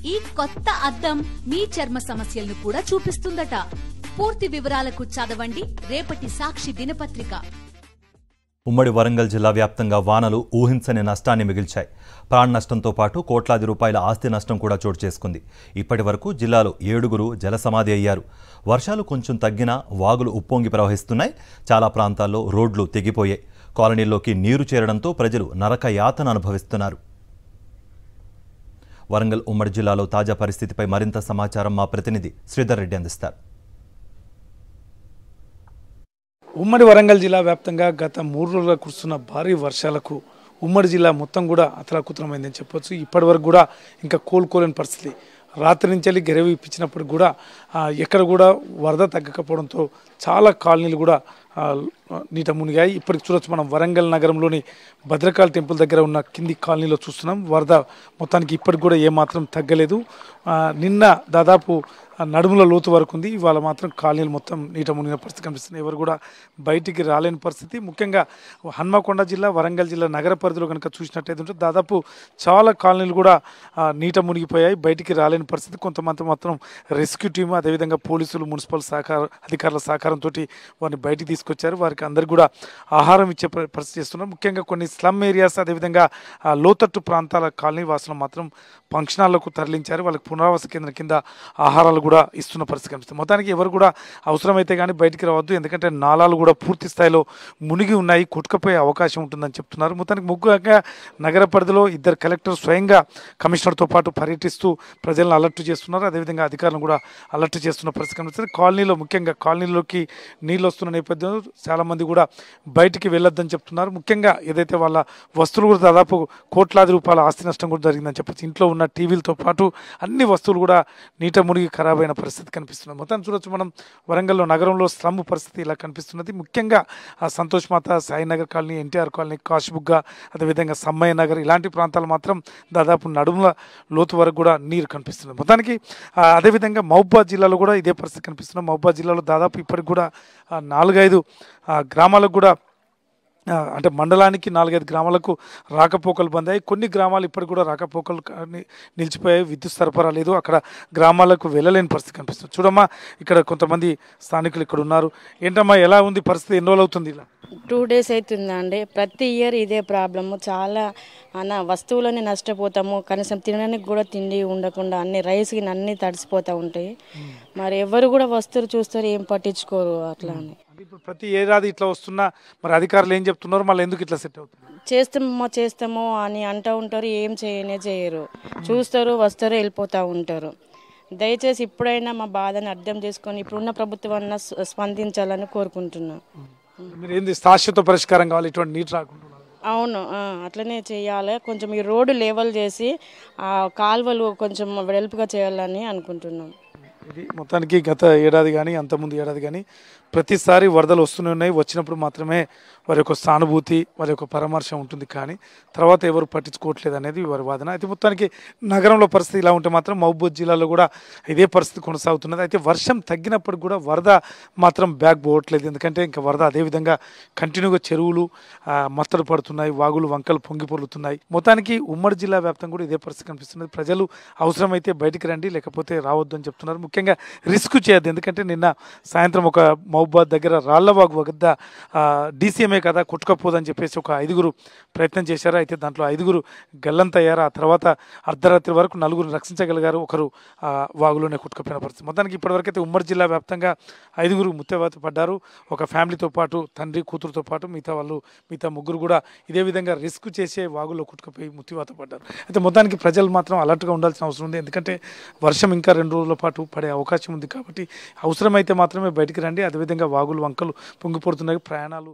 ఈ కొత్త అద్దం మీ చర్మ సమస్యలను కూడా చూపిస్తుందట. పూర్తి వివరాలకు చదవండి రేపటి సాక్షి దినపత్రిక. ఉమ్మడి వరంగల్ జిల్లా వ్యాప్తంగా వానలు ఊహించని నష్టాన్ని మిగిల్చాయి. ప్రాణ నష్టంతో పాటు కోట్లాది రూపాయల ఆస్తి నష్టం కూడా చోటు చేసుకుంది. ఇప్పటి వరకు జిల్లాలో 7గురు జలసమాధి అయ్యారు. వర్షాలు కొంచెం తగ్గినా వాగులు ఉప్పొంగి ప్రవహిస్తున్నాయి. చాలా ప్రాంతాల్లో రోడ్లు తెగిపోయాయి. కాలనీల్లోకి నీరు చేరడంతో ప్రజలు నరక యాతన అనుభవిస్తున్నారు. వరంగల్ ఉమ్మడి జిల్లాలో తాజా పరిస్థితిపై మరింత సమాచారం మా ప్రతినిధి శ్రీధర్ రెడ్డి అందిస్తారు. ఉమ్మడి వరంగల్ జిల్లా వ్యాప్తంగా గత 3 రోజులుగా కురుస్తున్న భారీ వర్షాలకు ఉమ్మడి జిల్లా మొత్తం కూడా అతలాకుతలమైందని చెప్పొచ్చు. ఇప్పటి వరకు కూడా ఇంకా కోలుకోలేని పరిస్థితి. రాత్రి నుంచి గెరవి ఇప్పించినప్పుడు కూడా ఎక్కడ కూడా వరద తగ్గకపోవడంతో చాలా కాలనీలు కూడా నీట మునిగాయి. ఇప్పటికి చూడొచ్చు మనం వరంగల్ నగరంలోని భద్రకాళి టెంపుల్ దగ్గర ఉన్న కింది కాలనీలో చూస్తున్నాం. వరద మొత్తానికి ఇప్పటికి కూడా ఏమాత్రం తగ్గలేదు. నిన్న దాదాపు నడుముల లోతు వరకు ఉంది. ఇవాళ మాత్రం కాలనీలు మొత్తం నీట మునిగిన పరిస్థితి కనిపిస్తుంది. ఎవరు కూడా బయటికి రాలేని పరిస్థితి. ముఖ్యంగా హన్మకొండ జిల్లా వరంగల్ జిల్లా నగర పరిధిలో కనుక చూసినట్టయితే ఉంటే దాదాపు చాలా కాలనీలు కూడా నీట మునిగిపోయాయి. బయటికి రాలేని పరిస్థితి. కొంతమంది మాత్రం రెస్క్యూ టీము అదేవిధంగా పోలీసులు మున్సిపల్ అధికారుల సహకారంతో వారిని బయటికి తీసుకొచ్చారు. వారికి అందరికీ కూడా ఆహారం ఇచ్చే పరిస్థితి చేస్తున్నారు. ముఖ్యంగా కొన్ని స్లమ్ ఏరియాస్ అదేవిధంగా లోతట్టు ప్రాంతాల కాలనీ వాసులు మాత్రం ఫంక్షన్ హాల్లకు తరలించారు. వాళ్ళకి పునరావాస కేంద్రం కింద ఆహారాలు కూడా ఇస్తున్న పరిస్థితి కనిపిస్తుంది. మొత్తానికి ఎవరు కూడా అవసరమైతే కానీ బయటికి రావద్దు. ఎందుకంటే నాలాలు కూడా పూర్తి స్థాయిలో మునిగి ఉన్నాయి. కొట్టుకుపోయే అవకాశం ఉంటుందని చెప్తున్నారు. మొత్తానికి ముఖ్యంగా నగర పరిధిలో 2 కలెక్టర్ స్వయంగా కమిషనర్తో పాటు పర్యటిస్తూ ప్రజలను అలర్ట్ చేస్తున్నారు. అదేవిధంగా అధికారులను కూడా అలర్ట్ చేస్తున్న పరిస్థితి కనిపిస్తుంది. కాలనీలో ముఖ్యంగా కాలనీలోకి నీళ్ళు వస్తున్న నేపథ్యంలో చాలామంది కూడా బయటికి వెళ్ళొద్దని చెప్తున్నారు. ముఖ్యంగా ఏదైతే వాళ్ళ వస్తువులు కూడా దాదాపు కోట్లాది రూపాయల ఆస్తి నష్టం కూడా జరిగిందని చెప్పచ్చు. ఇంట్లో ఉన్న టీవీలతో పాటు అన్ని వస్తువులు కూడా నీట మునిగి ఖరాబ్ అయిన పరిస్థితి కనిపిస్తుంది. మొత్తం చూడొచ్చు మనం వరంగల్లో నగరంలో స్లమ్ పరిస్థితి ఇలా కనిపిస్తున్నది. ముఖ్యంగా సంతోష్ మాత, సాయినగర్ కాలనీ, ఎన్టీఆర్ కాలనీ, కాశీబుగ్గ అదేవిధంగా సమ్మయ్య నగర్ ఇలాంటి ప్రాంతాలు మాత్రం దాదాపు నడుముల లోతు వరకు కూడా నీరు కనిపిస్తుంది. మొత్తానికి అదేవిధంగా మహబూబాద్ జిల్లాలో కూడా ఇదే పరిస్థితి కనిపిస్తుంది. మహబూబాద్ జిల్లాలో దాదాపు ఇప్పటికి కూడా 4-5 గ్రామాలకు కూడా అంటే మండలానికి 4-5 గ్రామాలకు రాకపోకలు బంద్ అయ్యాయి. కొన్ని గ్రామాలు ఇప్పటికి కూడా రాకపోకలు నిలిచిపోయాయి. విద్యుత్ సరఫరా లేదు. అక్కడ గ్రామాలకు వెళ్ళలేని పరిస్థితి కనిపిస్తుంది. చూడమ్మా, ఇక్కడ కొంతమంది స్థానికులు ఇక్కడ ఉన్నారు. ఏంటమ్మా, ఎలా ఉంది పరిస్థితి? ఎన్ని రోజులు అవుతుంది ఇలా? 2 days అవుతుందండి. ప్రతి ఇయర్ ఇదే ప్రాబ్లము. చాలా వస్తువులని నష్టపోతాము. కనీసం తినడానికి కూడా తిండి ఉండకుండా అన్ని రైస్కి అన్నీ తడిసిపోతూ ఉంటాయి. మరి ఎవరు కూడా వస్తువులు చూస్తారు, ఏం పట్టించుకోరు అట్లా అని. ఇప్పుడు ప్రతి ఏడాది ఇట్లా వస్తున్నా మరి అధికారులు ఏం చెప్తున్నారు? మళ్ళీ ఎందుకు ఇట్లా సెట్ అవుతుంది? చేస్తామో అని అంటూ ఉంటారు. ఏం చేయరు. చూస్తారు, వస్తారు, వెళ్ళిపోతూ ఉంటారు. దయచేసి ఇప్పుడైనా మా బాధని అర్థం చేసుకొని ఇప్పుడున్న ప్రభుత్వం స్పందించాలని కోరుకుంటున్నాను. మీరు ఏంది శాశ్వత పరిష్కారం కావాలి ఇటువంటి నీటి రాకుండా? అవును, అట్లనే చేయాలి. కొంచెం ఈ రోడ్డు లెవెల్ చేసి ఆ కాలువలు కొంచెం వెడల్పుగా చేయాలని అనుకుంటున్నాం. ఇది మొత్తానికి గత ఏడాది కానీ అంతకుముందు ఏడాది కానీ ప్రతిసారి వరదలు వస్తూనే ఉన్నాయి. వచ్చినప్పుడు మాత్రమే వారి యొక్క సానుభూతి, వారి యొక్క పరామర్శ ఉంటుంది. కానీ తర్వాత ఎవరు పట్టించుకోవట్లేదు అనేది వారి వాదన. అయితే మొత్తానికి నగరంలో పరిస్థితి ఇలా ఉంటే మాత్రం మహబూబాద్ జిల్లాలో కూడా ఇదే పరిస్థితి కొనసాగుతున్నది. అయితే వర్షం తగ్గినప్పుడు కూడా వరద మాత్రం బ్యాక్ పోవట్లేదు. ఎందుకంటే ఇంకా వరద అదేవిధంగా కంటిన్యూగా చెరువులు మత్తలు పడుతున్నాయి, వాగులు వంకలు పొంగి పొర్లుతున్నాయి. మొత్తానికి ఉమ్మడి జిల్లా వ్యాప్తంగా కూడా ఇదే పరిస్థితి కనిపిస్తున్నది. ప్రజలు అవసరమైతే బయటికి రండి, లేకపోతే రావద్దు అని చెప్తున్నారు. ముఖ్యంగా రిస్క్ చేయొద్దు. ఎందుకంటే నిన్న సాయంత్రం ఒక మహబూబాద్ దగ్గర రాళ్లవాగు వద్ద డీసీఎంఏ కదా కొట్టుకపోదని చెప్పేసి ఒక 5గురు ప్రయత్నం చేశారు. అయితే దాంట్లో 5గురు గల్లంతయ్యారు. ఆ తర్వాత అర్ధరాత్రి వరకు 4గురు రక్షించగలిగారు. ఒకరు వాగులోనే కొట్టుకుపోయిన పరిస్థితి. మొత్తానికి ఇప్పటివరకు అయితే ఉమ్మడి జిల్లా వ్యాప్తంగా 5గురు ముత్తవాత పడ్డారు. ఒక ఫ్యామిలీతో పాటు తండ్రి కూతురుతో పాటు మిగతా 3 కూడా ఇదే విధంగా రిస్క్ చేసే వాగులో కొట్టుకుపోయి ముత్తివాత పడ్డారు. అయితే మొత్తానికి ప్రజలు మాత్రం అలర్ట్గా ఉండాల్సిన అవసరం ఉంది. ఎందుకంటే వర్షం ఇంకా 2 రోజుల పాటు పడే అవకాశం ఉంది. కాబట్టి అవసరమైతే మాత్రమే బయటికి రండి. అదేవిధంగా వాగులు వంకలు పొంగిపడుతున్నాయి. ప్రయాణాలు